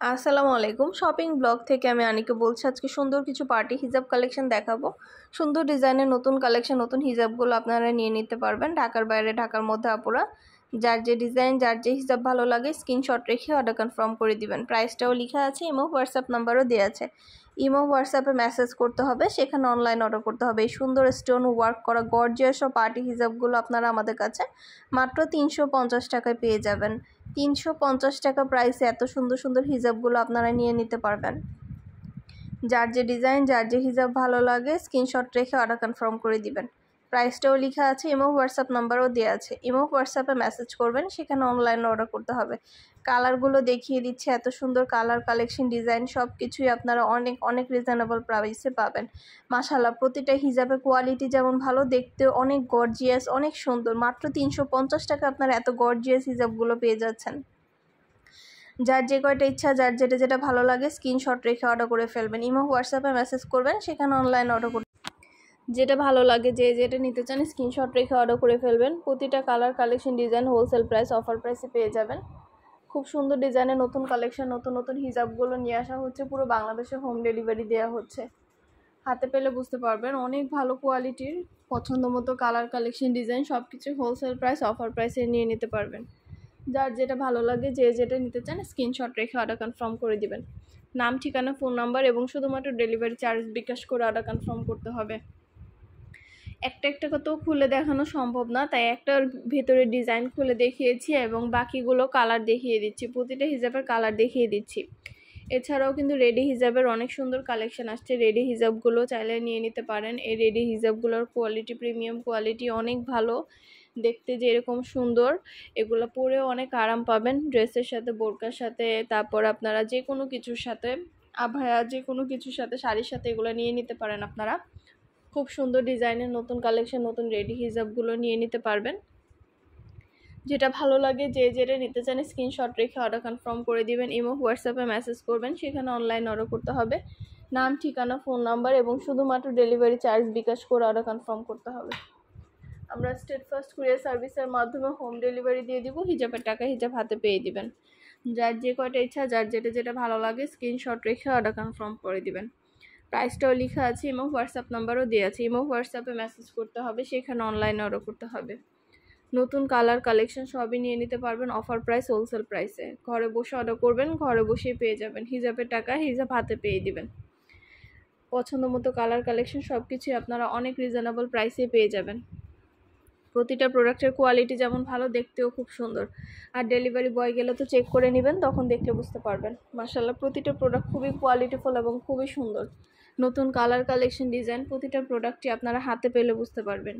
আসসালামু আলাইকুম। Shopping blog থেকে আমি আনিকে বলছি। আজকে সুন্দর কিছু পার্টি হিজাব কালেকশন দেখাবো। সুন্দর ডিজাইনের নতুন কালেকশন, নতুন হিজাবগুলো আপনারা নিয়ে নিতে পারবেন। ঢাকার বাইরে, ঢাকার মধ্যে আপুরা যার যে ডিজাইন, যার যে হিজাব ভালো লাগে স্ক্রিনশট রেখে অর্ডার কনফার্ম করে দিবেন। প্রাইসটাও লেখা আছে, ইমো হোয়াটসঅ্যাপ নাম্বারও দেওয়া আছে। ইমো হোয়াটসঅ্যাপে মেসেজ করতে হবে, সেখানে অনলাইন অর্ডার করতে হবে। এই সুন্দর স্টোন ওয়ার্ক করা গর্জিয়াস ও পার্টি হিজাবগুলো আপনারা আমাদের কাছে মাত্র 350 টাকায় পেয়ে যাবেন। 350 টাকা প্রাইসে এত সুন্দর সুন্দর হিজাবগুলো আপনারা নিয়ে নিতে পারবেন। যার যে ডিজাইন, যার যে হিজাব ভালো লাগে স্ক্রিনশট রেখে অর্ডার কনফার্ম করে দিবেন। প্রাইসটাও লেখা আছে, ইমো হোয়াটসঅ্যাপ নাম্বারও দেওয়া আছে। ইমো হোয়াটসঅ্যাপে মেসেজ করবেন, সেখানে অনলাইনে অর্ডার করতে হবে। কালারগুলো দেখিয়ে দিচ্ছে, এত সুন্দর কালার কালেকশন, ডিজাইন সব কিছুই আপনারা অনেক অনেক রিজনেবল প্রাইসে পাবেন। মাশাআল্লাহ, প্রতিটা হিজাবের কোয়ালিটি যেমন ভালো, দেখতে অনেক গর্জিয়াস, অনেক সুন্দর। মাত্র 350 টাকা আপনারা এত গর্জিয়াস হিজাবগুলো পেয়ে যাচ্ছেন। যার যে কয়টা ইচ্ছা, যার যেটা যেটা ভালো লাগে স্ক্রিনশট রেখে অর্ডার করে ফেলবেন। ইমো হোয়াটসঅ্যাপে মেসেজ করবেন, সেখানে অনলাইন অর্ডার করবেন। যেটা ভালো লাগে, যে যেটা নিতে চান স্ক্রিনশট রেখে অর্ডার করে ফেলবেন। প্রতিটা colour collection design wholesale price, offer প্রাইসে পেয়ে যাবেন। খুব সুন্দর ডিজাইনের নতুন কালেকশন, নতুন নতুন হিজাবগুলো নিয়ে আসা হচ্ছে। পুরো বাংলাদেশে হোম ডেলিভারি দেওয়া হচ্ছে। হাতে পেলে বুঝতে পারবেন, অনেক ভালো কোয়ালিটির পছন্দ মতো কালার কালেকশন ডিজাইন সব কিছু হোলসেল প্রাইস, অফার প্রাইসে নিয়ে নিতে পারবেন। যার যেটা ভালো লাগে, যে যেটা নিতে চান স্ক্রিনশট রেখে অর্ডার কনফার্ম করে দিবেন। নাম, ঠিকানা, ফোন নাম্বার এবং শুধুমাত্র ডেলিভারি চার্জ বিকাশ করে অর্ডার কনফার্ম করতে হবে। একটা একটা তো খুলে দেখানো সম্ভব না, তাই একটার ভেতরে ডিজাইন খুলে দেখিয়েছি এবং বাকিগুলো কালার দেখিয়ে দিচ্ছি। প্রতিটা হিজাবের কালার দেখিয়ে দিচ্ছি। এছাড়াও কিন্তু রেডি হিজাবের অনেক সুন্দর কালেকশন আসছে। রেডি হিজাবগুলো চাইলে নিয়ে নিতে পারেন। এই রেডি হিজাবগুলোর কোয়ালিটি প্রিমিয়াম কোয়ালিটি, অনেক ভালো দেখতে, যেরকম সুন্দর, এগুলো পরেও অনেক আরাম পাবেন। ড্রেসের সাথে, বোরকার সাথে, তারপর আপনারা যে কোনো কিছুর সাথে, আভায়া যে কোনো কিছুর সাথে, শাড়ির সাথে এগুলো নিয়ে নিতে পারেন আপনারা। খুব সুন্দর ডিজাইনের নতুন কালেকশন, নতুন রেডি হিজাবগুলো নিয়ে নিতে পারবেন। যেটা ভালো লাগে, যে যেটা নিতে চান স্ক্রিনশট রেখে অর্ডার কনফার্ম করে দিবেন। ইমো হোয়াটসঅ্যাপে মেসেজ করবেন, সেখানে অনলাইন অর্ডার করতে হবে। নাম, ঠিকানা, ফোন নাম্বার এবং শুধুমাত্র ডেলিভারি চার্জ বিকাশ করে অর্ডার কনফার্ম করতে হবে। আমরা স্টেট ফার্স্ট কুরিয়ার সার্ভিসের মাধ্যমে হোম ডেলিভারি দিয়ে দিব। হিজাবের টাকা হিজাব হাতে পেয়ে দিবেন। যার যে কয়টা ইচ্ছা, যার যেটা যেটা ভালো লাগে স্ক্রিনশট রেখে অর্ডার কনফার্ম করে দিবেন। প্রাইসটাও লেখা আছে, ইমো হোয়াটসঅ্যাপ নাম্বারও দেওয়া আছে। ইমো হোয়াটসঅ্যাপে মেসেজ করতে হবে, সেখানে অনলাইনে অর্ডার করতে হবে। নতুন কালার কালেকশন সবই নিয়ে নিতে পারবেন অফার প্রাইস, হোলসেল প্রাইসে। ঘরে বসে অর্ডার করবেন, ঘরে বসেই পেয়ে যাবেন। হিজাবের টাকা হিজাব হাতে পেয়ে দিবেন। পছন্দ মতো কালার কালেকশন সব কিছুই আপনারা অনেক রিজনেবল প্রাইসে পেয়ে যাবেন। প্রতিটা প্রোডাক্টের কোয়ালিটি যেমন ভালো, দেখতেও খুব সুন্দর। আর ডেলিভারি বয় গেলে তো চেক করে নেবেন, তখন দেখলে বুঝতে পারবেন। মাশাআল্লাহ, প্রতিটা প্রোডাক্ট খুবই কোয়ালিটিফুল এবং খুবই সুন্দর। নতুন কালার কালেকশন ডিজাইন, প্রতিটা প্রোডাক্টই আপনারা হাতে পেলে বুঝতে পারবেন।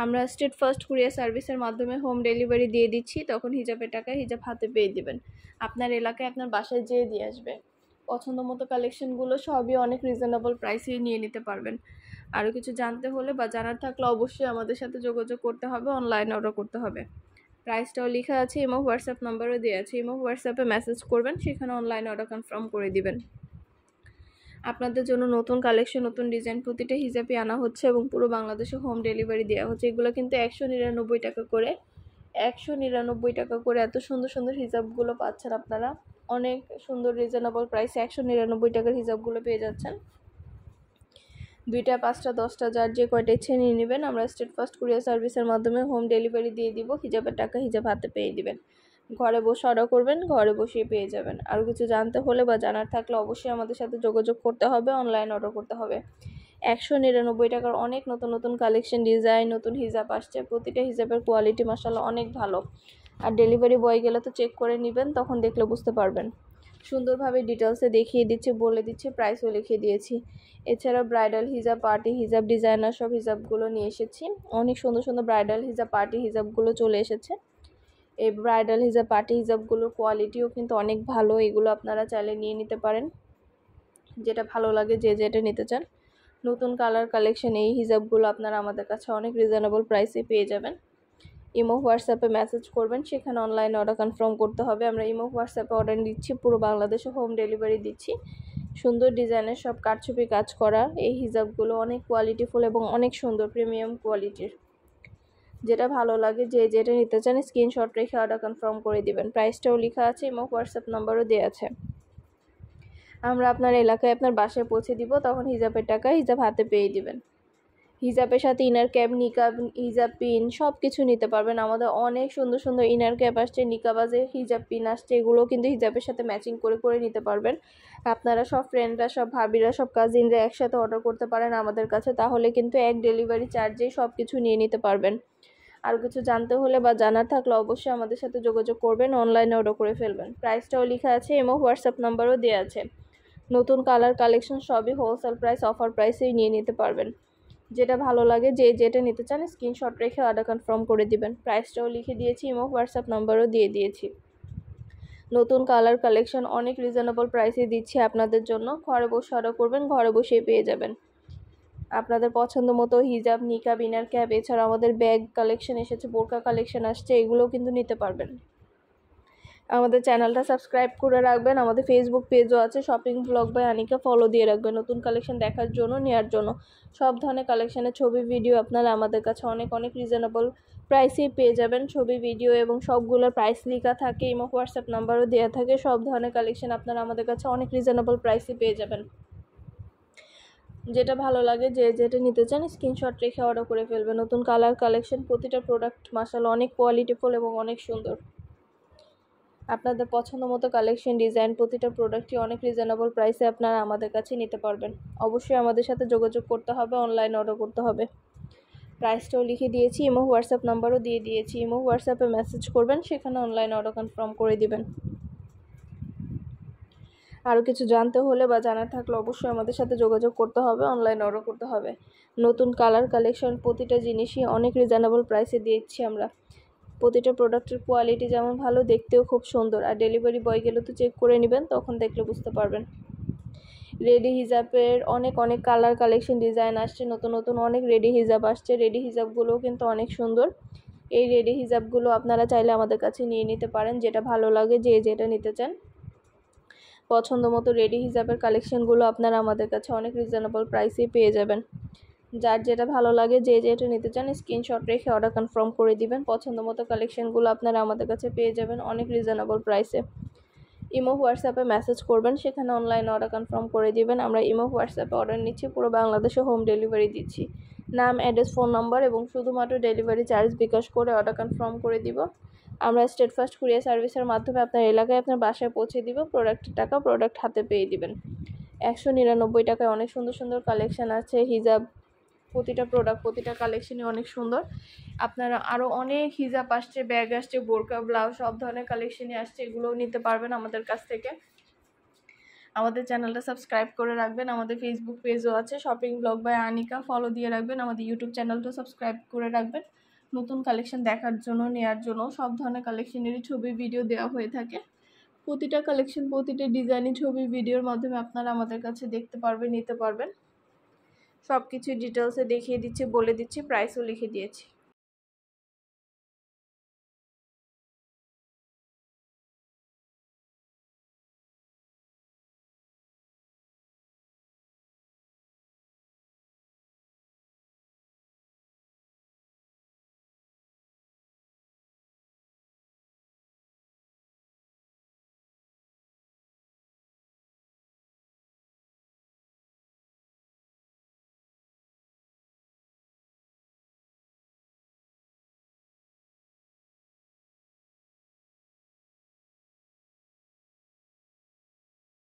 আমরা স্টেট ফার্স্ট কুরিয়ার সার্ভিসের মাধ্যমে হোম ডেলিভারি দিয়ে দিচ্ছি, তখন হিজাবের টাকা হিজাব হাতে পেয়ে দিবেন। আপনার এলাকায়, আপনার বাসায় যেয়ে দিয়ে আসবে। পছন্দ মতো কালেকশনগুলো সবই অনেক রিজনেবল প্রাইসেই নিয়ে নিতে পারবেন। আরও কিছু জানতে হলে বা জানার থাকলে অবশ্যই আমাদের সাথে যোগাযোগ করতে হবে, অনলাইনে অর্ডার করতে হবে। প্রাইসটাও লেখা আছে, ইমো হোয়াটসঅ্যাপ নাম্বারও দেওয়া আছে। ইমো হোয়াটসঅ্যাপে মেসেজ করবেন, সেখানে অনলাইনে অর্ডার কনফার্ম করে দিবেন। আপনাদের জন্য নতুন কালেকশন, নতুন ডিজাইন প্রতিটা হিজাবই আনা হচ্ছে এবং পুরো বাংলাদেশে হোম ডেলিভারি দেওয়া হচ্ছে। এগুলো কিন্তু 199 টাকা করে, 199 টাকা করে এত সুন্দর সুন্দর হিজাবগুলো পাচ্ছেন আপনারা। অনেক সুন্দর রিজনেবল প্রাইসে 199 টাকার হিজাবগুলো পেয়ে যাচ্ছেন। 2টা, 5টা, 10টা, যার যে কয়টা ইচ্ছে নিয়ে নেবেন। আমরা স্টেট ফার্স্ট কুরিয়ার সার্ভিসের মাধ্যমে হোম ডেলিভারি দিয়ে দিব। হিজাবের টাকা হিজাব হাতে পেয়ে দিবেন। ঘরে বসে অর্ডার করবেন, ঘরে বসেই পেয়ে যাবেন। আরও কিছু জানতে হলে বা জানার থাকলে অবশ্যই আমাদের সাথে যোগাযোগ করতে হবে, অনলাইন অর্ডার করতে হবে। 199 টাকার অনেক নতুন নতুন কালেকশন ডিজাইন, নতুন হিজাব আসছে। প্রতিটা হিজাবের কোয়ালিটি মাশাআল্লাহ অনেক ভালো। আর ডেলিভারি বয় গেলে তো চেক করে নেবেন, তখন দেখলে বুঝতে পারবেন। সুন্দরভাবে ডিটেলসে দেখিয়ে দিচ্ছি, বলে দিচ্ছি, প্রাইসও লিখিয়ে দিয়েছি। এছাড়া ব্রাইডাল হিজাব, পার্টি হিজাব, ডিজাইনার সব হিজাবগুলো নিয়ে এসেছি। অনেক সুন্দর সুন্দর ব্রাইডাল হিজাব, পার্টি হিজাবগুলো চলে এসেছে। এই ব্রাইডাল হিজাব, পার্টি হিজাবগুলোর কোয়ালিটিও কিন্তু অনেক ভালো। এগুলো আপনারা চাইলে নিয়ে নিতে পারেন, যেটা ভালো লাগে, যে যেটা নিতে চান। নতুন কালার কালেকশন এই হিজাবগুলো আপনারা আমাদের কাছে অনেক রিজনেবল প্রাইসে পেয়ে যাবেন। ইমো হোয়াটসঅ্যাপে মেসেজ করবেন, সেখানে অনলাইনে অর্ডার কনফার্ম করতে হবে। আমরা ইমো হোয়াটসঅ্যাপে অর্ডার দিচ্ছি, পুরো বাংলাদেশে হোম ডেলিভারি দিচ্ছি। সুন্দর ডিজাইনের সব কারচুপি কাজ করা এই হিজাবগুলো অনেক কোয়ালিটিফুল এবং অনেক সুন্দর, প্রিমিয়াম কোয়ালিটির। যেটা ভালো লাগে, যে যেটা নিতে চান স্ক্রিনশট রেখে অর্ডার কনফার্ম করে দিবেন। প্রাইসটাও লেখা আছে, ইমো হোয়াটসঅ্যাপ নাম্বারও দেওয়া আছে। আমরা আপনার এলাকায় আপনার বাসায় পৌঁছে দিব, তখন হিজাবের টাকা হিজাব হাতে পেয়ে দিবেন। হিজাবের সাথে ইনার ক্যাপ, নিকাব, হিজাব পিন সব কিছু নিতে পারবেন। আমাদের অনেক সুন্দর সুন্দর ইনার ক্যাপ আসছে, নিকাব আছে, হিজাব পিন আসছে, এগুলো কিন্তু হিজাবের সাথে ম্যাচিং করে করে নিতে পারবেন। আপনারা সব ফ্রেন্ডরা, সব ভাবিরা, সব কাজিনরা একসাথে অর্ডার করতে পারেন আমাদের কাছে, তাহলে কিন্তু এক ডেলিভারি চার্জেই সব কিছু নিয়ে নিতে পারবেন। আর কিছু জানতে হলে বা জানার থাকলে অবশ্যই আমাদের সাথে যোগাযোগ করবেন, অনলাইনে অর্ডার করে ফেলবেন। প্রাইসটাও লেখা আছে এবং হোয়াটসঅ্যাপ নাম্বারও দেওয়া আছে। নতুন কালার কালেকশন সবই হোলসেল প্রাইস, অফার প্রাইসেই নিয়ে নিতে পারবেন। যেটা ভালো লাগে, যেটা নিতে চান স্ক্রিনশট রেখে অর্ডার কনফার্ম করে দিবেন। প্রাইসটাও লিখে দিয়েছি এবং হোয়াটসঅ্যাপ নাম্বারও দিয়ে দিয়েছি। নতুন কালার কালেকশন অনেক রিজনেবল প্রাইসে দিচ্ছি আপনাদের জন্য। ঘরে বসে অর্ডার করবেন, ঘরে বসেই পেয়ে যাবেন। আপনাদের পছন্দ মতো হিজাব, নিকাব, ইনার ক্যাপ, এছাড়া আমাদের ব্যাগ কালেকশন এসেছে, বোরকা কালেকশন আসছে, এগুলোও কিন্তু নিতে পারবেন। আমাদের চ্যানেলটা সাবস্ক্রাইব করে রাখবেন। আমাদের ফেসবুক পেজও আছে, shopping blog by Anika, follow দিয়ে রাখবেন নতুন কালেকশন দেখার জন্য, নেওয়ার জন্য। সব ধরনের কালেকশনের ছবি ভিডিও আপনারা আমাদের কাছে অনেক অনেক রিজনেবল প্রাইসেই পেয়ে যাবেন। ছবি ভিডিও এবং সবগুলোর প্রাইস লেখা থাকে এবং হোয়াটসঅ্যাপ নাম্বারও দেওয়া থাকে। সব ধরনের কালেকশন আপনারা আমাদের কাছে অনেক রিজনেবল প্রাইসে পেয়ে যাবেন। যেটা ভালো লাগে, যেটা নিতে চান স্ক্রিনশট রেখে অর্ডার করে ফেলবেন। নতুন কালার কালেকশন, প্রতিটা প্রোডাক্ট মাশাআল্লাহ অনেক কোয়ালিটিফুল এবং অনেক সুন্দর। আপনাদের পছন্দ মতো কালেকশন, ডিজাইন, প্রতিটা প্রোডাক্টই অনেক রিজনেবল প্রাইসে আপনারা আমাদের কাছে নিতে পারবেন। অবশ্যই আমাদের সাথে যোগাযোগ করতে হবে, অনলাইনে অর্ডার করতে হবে। প্রাইসটাও লিখে দিয়েছি এবং হোয়াটসঅ্যাপ নাম্বারও দিয়ে দিয়েছি। এবং হোয়াটসঅ্যাপে মেসেজ করবেন, সেখানে অনলাইনে অর্ডার কনফার্ম করে দিবেন। আরও কিছু জানতে হলে বা জানার থাকলে অবশ্যই আমাদের সাথে যোগাযোগ করতে হবে, অনলাইনে অর্ডার করতে হবে। নতুন কালার কালেকশন, প্রতিটা জিনিসই অনেক রিজনেবল প্রাইসে দিচ্ছি আমরা। প্রতিটা প্রোডাক্টের কোয়ালিটি যেমন ভালো, দেখতেও খুব সুন্দর। আর ডেলিভারি বয় গেলে তো চেক করে নেবেন, তখন দেখলে বুঝতে পারবেন। রেডি হিজাবের অনেক অনেক কালার কালেকশন, ডিজাইন আসছে, নতুন নতুন অনেক রেডি হিজাব আসছে। রেডি হিজাবগুলোও কিন্তু অনেক সুন্দর। এই রেডি হিজাবগুলো আপনারা চাইলে আমাদের কাছে নিয়ে নিতে পারেন, যেটা ভালো লাগে, যেটা নিতে চান। পছন্দ মতো রেডি হিজাবের কালেকশনগুলো আপনারা আমাদের কাছে অনেক রিজনেবল প্রাইসেই পেয়ে যাবেন। যার যেটা ভালো লাগে, যেটা নিতে চান স্ক্রিনশট রেখে অর্ডার কনফার্ম করে দিবেন। পছন্দ মতো কালেকশনগুলো আপনারা আমাদের কাছে পেয়ে যাবেন অনেক রিজনেবল প্রাইসে। ইমো হোয়াটসঅ্যাপে মেসেজ করবেন, সেখানে অনলাইনে অর্ডার কনফার্ম করে দিবেন। আমরা ইমো হোয়াটসঅ্যাপে অর্ডার নিচ্ছি, পুরো বাংলাদেশে হোম ডেলিভারি দিচ্ছি। নাম, অ্যাড্রেস, ফোন নাম্বার এবং শুধুমাত্র ডেলিভারি চার্জ বিকাশ করে অর্ডার কনফার্ম করে দিব। আমরা স্টেট ফার্স্ট কুরিয়ার সার্ভিসের মাধ্যমে আপনার এলাকায় আপনার বাসায় পৌঁছে দিব। প্রোডাক্টের টাকা প্রোডাক্ট হাতে পেয়ে দিবেন। 199 টাকায় অনেক সুন্দর সুন্দর কালেকশান আছে। হিজাব, প্রতিটা প্রোডাক্ট, প্রতিটা কালেকশনই অনেক সুন্দর। আপনারা আরও অনেক হিজাব আসছে, ব্যাগ আসছে, বোরকা, ব্লাউজ, সব ধরনের কালেকশনই আসছে, এগুলোও নিতে পারবেন আমাদের কাছ থেকে। আমাদের চ্যানেলটা সাবস্ক্রাইব করে রাখবেন। আমাদের ফেসবুক পেজও আছে, shopping blog by Anika, follow দিয়ে রাখবেন। আমাদের ইউটিউব চ্যানেলটা সাবস্ক্রাইব করে রাখবেন নতুন কালেকশন দেখার জন্য, নেওয়ার জন্য। সব ধরনের কালেকশনেরই ছবি ভিডিও দেওয়া হয়ে থাকে। প্রতিটা কালেকশন, প্রতিটা ডিজাইনের ছবি ভিডিওর মাধ্যমে আপনারা আমাদের কাছে দেখতে পারবেন, নিতে পারবেন। সব কিছু ডিটেলসে দেখিয়ে দিচ্ছি, বলে দিচ্ছি, প্রাইসও লিখে দিয়েছি।